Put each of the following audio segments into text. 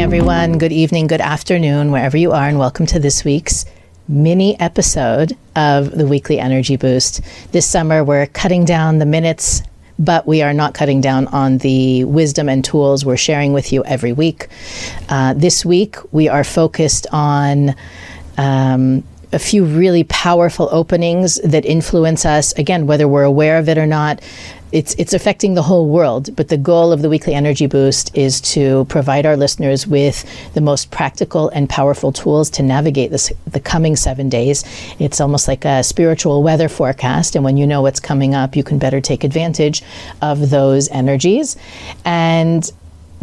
everyone. Good evening, good afternoon, wherever you are, and welcome to this week's mini episode of the Weekly Energy Boost. This summer, we're cutting down the minutes, but we are not cutting down on the wisdom and tools we're sharing with you every week. This week, we are focused on a few really powerful openings that influence us, again, whether we're aware of it or not. It's affecting the whole world, but the goal of the Weekly Energy Boost is to provide our listeners with the most practical and powerful tools to navigate the coming 7 days. It's almost like a spiritual weather forecast, and when you know what's coming up, you can better take advantage of those energies. And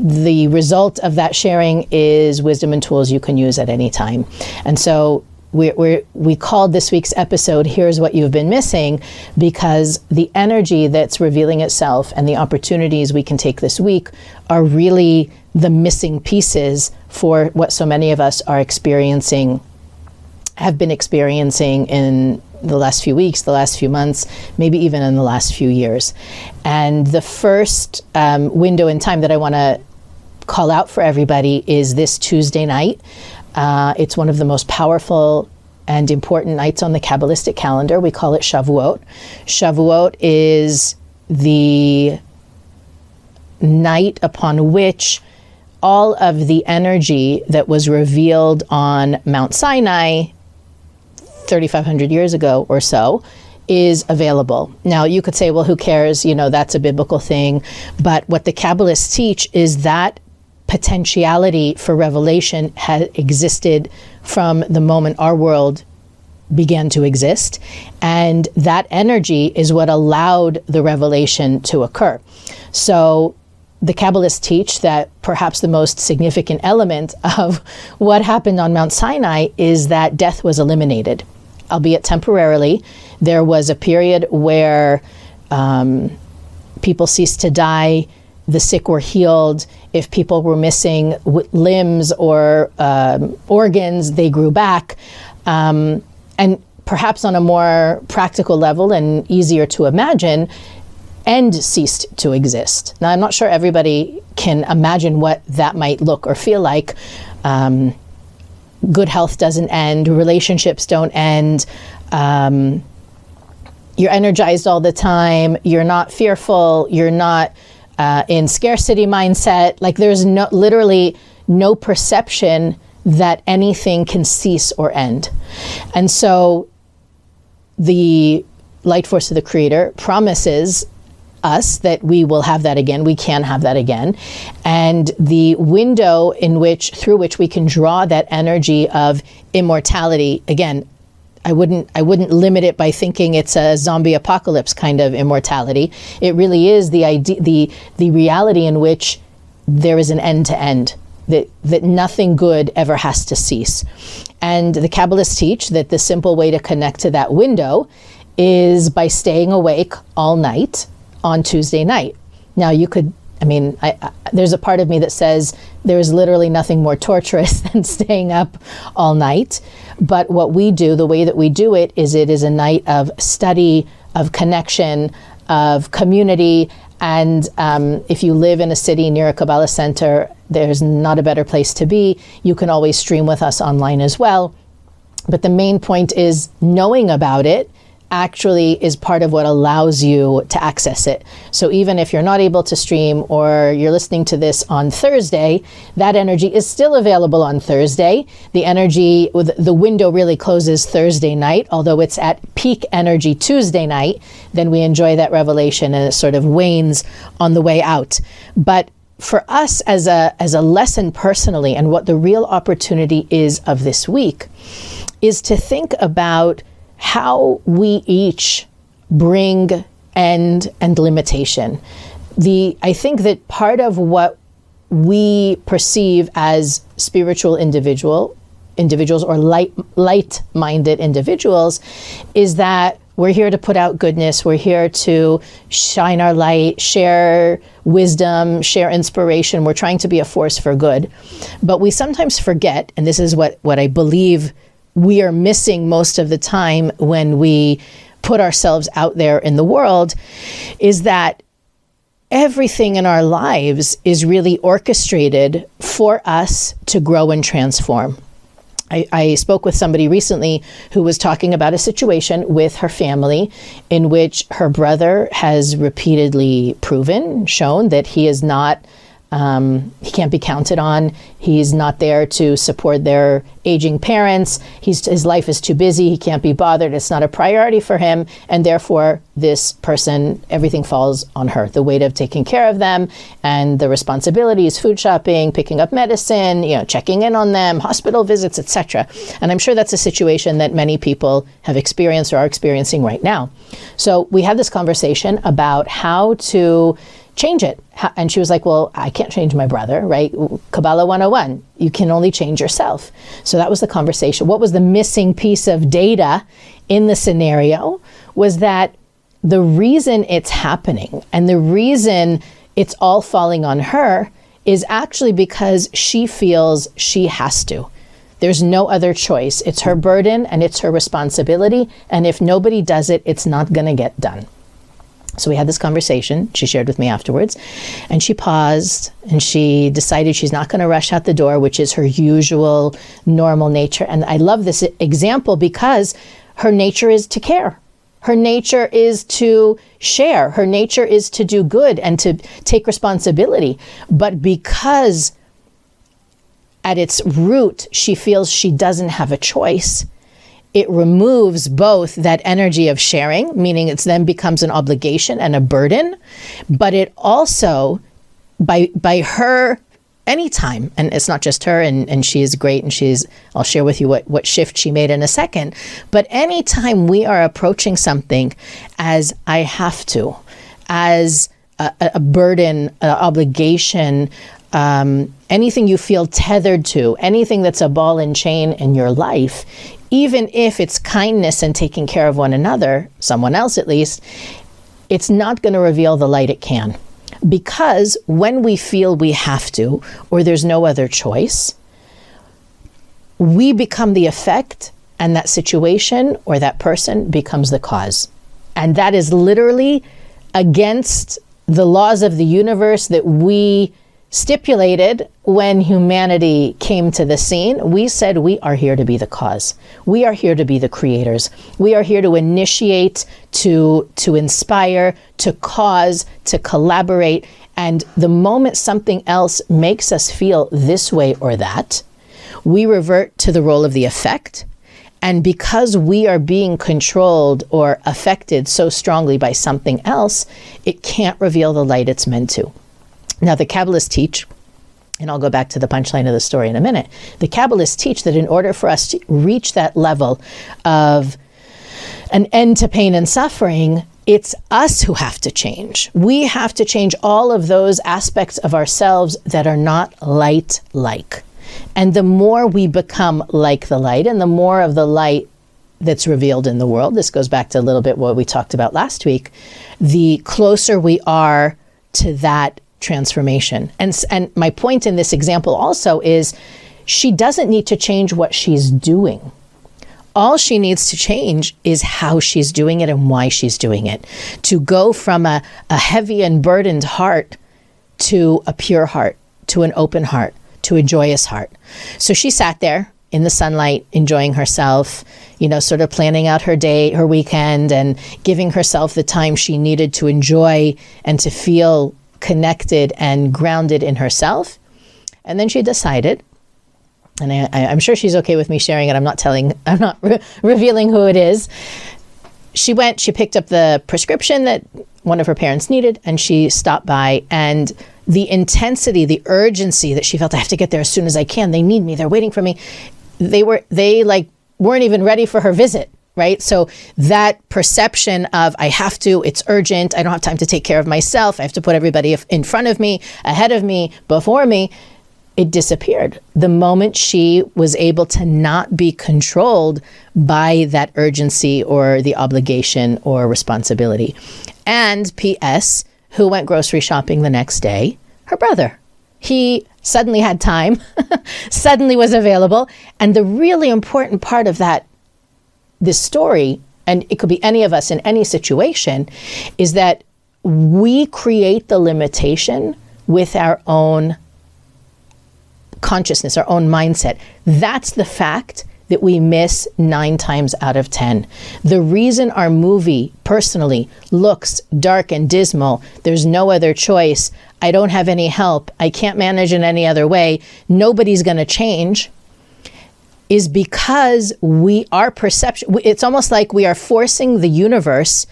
the result of that sharing is wisdom and tools you can use at any time. And so we called this week's episode, Here's What You've Been Missing, because the energy that's revealing itself and the opportunities we can take this week are really the missing pieces for what so many of us are experiencing, have been experiencing in the last few weeks, the last few months, maybe even in the last few years. And the first window in time that I want to call out for everybody is this Tuesday night. It's one of the most powerful and important nights on the Kabbalistic calendar. We call it Shavuot. Shavuot is the night upon which all of the energy that was revealed on Mount Sinai 3,500 years ago or so is available. Now, you could say, well, who cares? That's a biblical thing. But what the Kabbalists teach is that potentiality for revelation had existed from the moment our world began to exist. And that energy is what allowed the revelation to occur. So the Kabbalists teach that perhaps the most significant element of what happened on Mount Sinai is that death was eliminated, albeit temporarily. There was a period where people ceased to die, the sick were healed. If people were missing limbs or organs, they grew back. And perhaps on a more practical level and easier to imagine, end ceased to exist. Now, I'm not sure everybody can imagine what that might look or feel like. Good health doesn't end. Relationships don't end. You're energized all the time. You're not fearful. You're not in scarcity mindset. Like, there's literally no perception that anything can cease or end. And so the light force of the Creator promises us that we will have that again. We can have that again. And the window through which we can draw that energy of immortality, again, I wouldn't limit it by thinking it's a zombie apocalypse kind of immortality. It really is the idea, the reality in which there is an end to end, that nothing good ever has to cease. And the Kabbalists teach that the simple way to connect to that window is by staying awake all night on Tuesday night. Now, there's a part of me that says there is literally nothing more torturous than staying up all night. But what we do, the way that we do it is a night of study, of connection, of community. And if you live in a city near a Kabbalah Centre, there's not a better place to be. You can always stream with us online as well. But the main point is knowing about it actually is part of what allows you to access it. So even if you're not able to stream or you're listening to this on Thursday, that energy is still available on Thursday. The window really closes Thursday night, although it's at peak energy Tuesday night. Then we enjoy that revelation and it sort of wanes on the way out. But for us as a lesson personally, and what the real opportunity is of this week, is to think about how we each bring end and limitation. I think that part of what we perceive as spiritual individuals or light-minded individuals is that we're here to put out goodness. We're here to shine our light, share wisdom, share inspiration. We're trying to be a force for good. But we sometimes forget, and this is what I believe we are missing most of the time when we put ourselves out there in the world, is that everything in our lives is really orchestrated for us to grow and transform. I spoke with somebody recently who was talking about a situation with her family in which her brother has repeatedly shown that he is not, he can't be counted on. He's not there to support their aging parents. His life is too busy. He can't be bothered. It's not a priority for him. And therefore, this person, everything falls on her. The weight of taking care of them and the responsibilities, food shopping, picking up medicine, checking in on them, hospital visits, etc. And I'm sure that's a situation that many people have experienced or are experiencing right now. So we had this conversation about how to change it. And she was like, well, I can't change my brother, right? Kabbalah 101, you can only change yourself. So that was the conversation. What was the missing piece of data in the scenario was that the reason it's happening and the reason it's all falling on her is actually because she feels she has to. There's no other choice. It's her burden and it's her responsibility. And if nobody does it, it's not going to get done. So we had this conversation, she shared with me afterwards, and she paused and she decided she's not going to rush out the door, which is her usual normal nature. And I love this example because her nature is to care. Her nature is to share. Her nature is to do good and to take responsibility. But because at its root, she feels she doesn't have a choice, it removes both that energy of sharing, meaning it then becomes an obligation and a burden, but it also, by her, anytime, and it's not just her, and she is great, and I'll share with you what shift she made in a second, but anytime we are approaching something as I have to, as a burden, an obligation, anything you feel tethered to, anything that's a ball and chain in your life, even if it's kindness and taking care of one another, someone else at least, it's not going to reveal the light it can. Because when we feel we have to, or there's no other choice, we become the effect, and that situation or that person becomes the cause. And that is literally against the laws of the universe that we stipulated when humanity came to the scene. We said we are here to be the cause. We are here to be the creators. We are here to initiate, to inspire, to cause, to collaborate. And the moment something else makes us feel this way or that, we revert to the role of the effect. And because we are being controlled or affected so strongly by something else, it can't reveal the light it's meant to. Now, the Kabbalists teach, and I'll go back to the punchline of the story in a minute, the Kabbalists teach that in order for us to reach that level of an end to pain and suffering, it's us who have to change. We have to change all of those aspects of ourselves that are not light-like. And the more we become like the light, and the more of the light that's revealed in the world, this goes back to a little bit what we talked about last week, the closer we are to that transformation. And my point in this example also is she doesn't need to change what she's doing. All she needs to change is how she's doing it and why she's doing it. To go from a heavy and burdened heart to a pure heart, to an open heart, to a joyous heart. So she sat there in the sunlight, enjoying herself, sort of planning out her day, her weekend, and giving herself the time she needed to enjoy and to feel connected and grounded in herself. And then she decided, and I'm sure she's okay with me sharing it. I'm not revealing who it is. She picked up the prescription that one of her parents needed, and she stopped by, and the intensity, the urgency that she felt, I have to get there as soon as I can. They need me. They're waiting for me. They weren't even ready for her visit. Right? So that perception of I have to, it's urgent, I don't have time to take care of myself, I have to put everybody in front of me, ahead of me, before me, it disappeared. The moment she was able to not be controlled by that urgency or the obligation or responsibility. And P.S., who went grocery shopping the next day? Her brother. He suddenly had time, suddenly was available. And the really important part of this story, and it could be any of us in any situation, is that we create the limitation with our own consciousness, our own mindset. That's the fact that we miss 9 times out of 10. The reason our movie personally looks dark and dismal, there's no other choice, I don't have any help, I can't manage in any other way, nobody's going to change, is because our perception, it's almost like we are forcing the universe,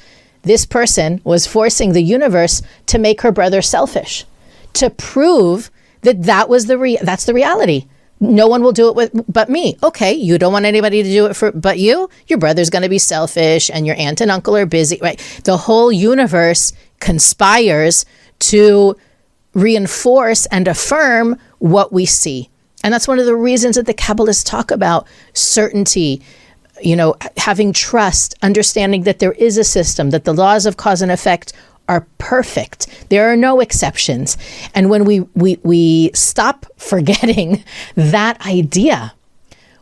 this person was forcing the universe to make her brother selfish, to prove that that's the reality. No one will do it but me. Okay, you don't want anybody to do it but you? Your brother's going to be selfish and your aunt and uncle are busy, right? The whole universe conspires to reinforce and affirm what we see. And that's one of the reasons that the Kabbalists talk about certainty, having trust, understanding that there is a system, that the laws of cause and effect are perfect. There are no exceptions. And when we stop forgetting that idea,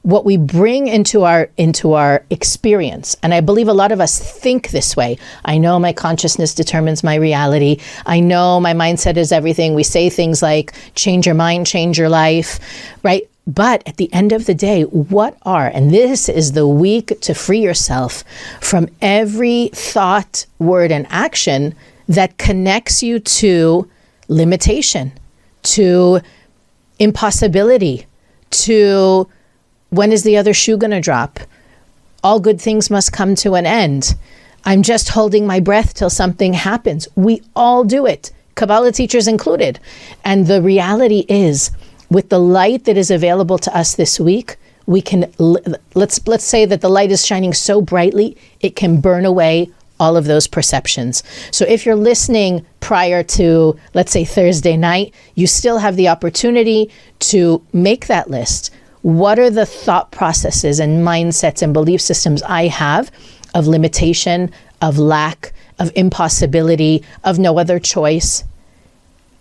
what we bring into our experience, and I believe a lot of us think this way. I know my consciousness determines my reality. I know my mindset is everything. We say things like, change your mind, change your life, right? But at the end of the day, and this is the week to free yourself from every thought, word, and action that connects you to limitation, to impossibility, to when is the other shoe going to drop? All good things must come to an end. I'm just holding my breath till something happens. We all do it, Kabbalah teachers included. And the reality is, with the light that is available to us this week, we can, let's say that the light is shining so brightly, it can burn away all of those perceptions. So if you're listening prior to, let's say, Thursday night, you still have the opportunity to make that list. What are the thought processes and mindsets and belief systems I have of limitation, of lack, of impossibility, of no other choice?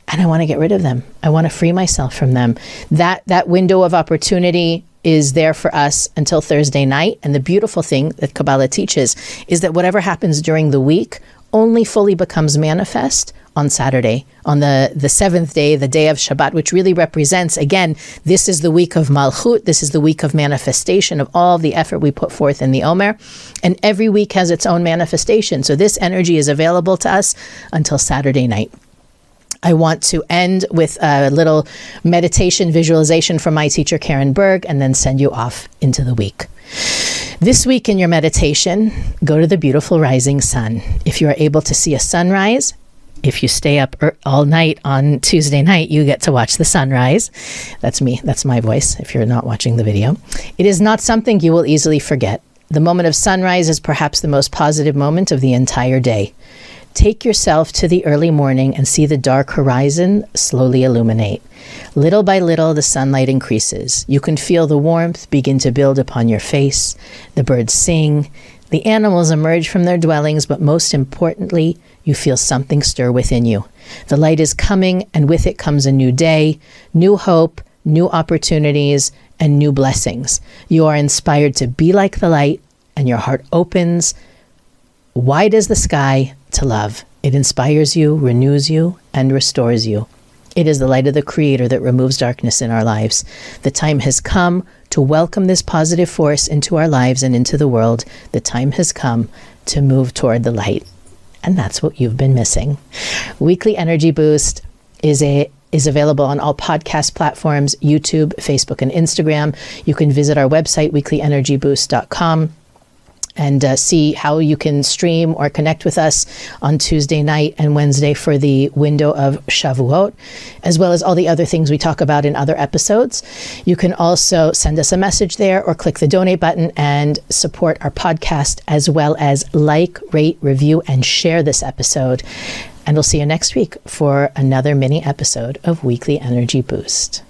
And I want to get rid of them. I want to free myself from them. That window of opportunity is there for us until Thursday night. And the beautiful thing that Kabbalah teaches is that whatever happens during the week only fully becomes manifest on Saturday, on the 7th day, the day of Shabbat, which really represents, again, this is the week of Malchut, this is the week of manifestation of all the effort we put forth in the Omer, and every week has its own manifestation. So this energy is available to us until Saturday night. I want to end with a little meditation visualization from my teacher, Karen Berg, and then send you off into the week. This week in your meditation, go to the beautiful rising sun. If you are able to see a sunrise, if you stay up all night on Tuesday night, you get to watch the sunrise. That's me. That's my voice if you're not watching the video. It is not something you will easily forget. The moment of sunrise is perhaps the most positive moment of the entire day. Take yourself to the early morning and see the dark horizon slowly illuminate. Little by little, the sunlight increases. You can feel the warmth begin to build upon your face. The birds sing. The animals emerge from their dwellings, but most importantly, you feel something stir within you. The light is coming, and with it comes a new day, new hope, new opportunities, and new blessings. You are inspired to be like the light, and your heart opens wide as the sky to love. It inspires you, renews you, and restores you. It is the light of the Creator that removes darkness in our lives. The time has come to welcome this positive force into our lives and into the world. The time has come to move toward the light. And that's what you've been missing. Weekly Energy Boost is available on all podcast platforms, YouTube, Facebook, and Instagram. You can visit our website, weeklyenergyboost.com. and see how you can stream or connect with us on Tuesday night and Wednesday for the window of Shavuot, as well as all the other things we talk about in other episodes. You can also send us a message there or click the donate button and support our podcast, as well as like, rate, review, and share this episode. And we'll see you next week for another mini episode of Weekly Energy Boost.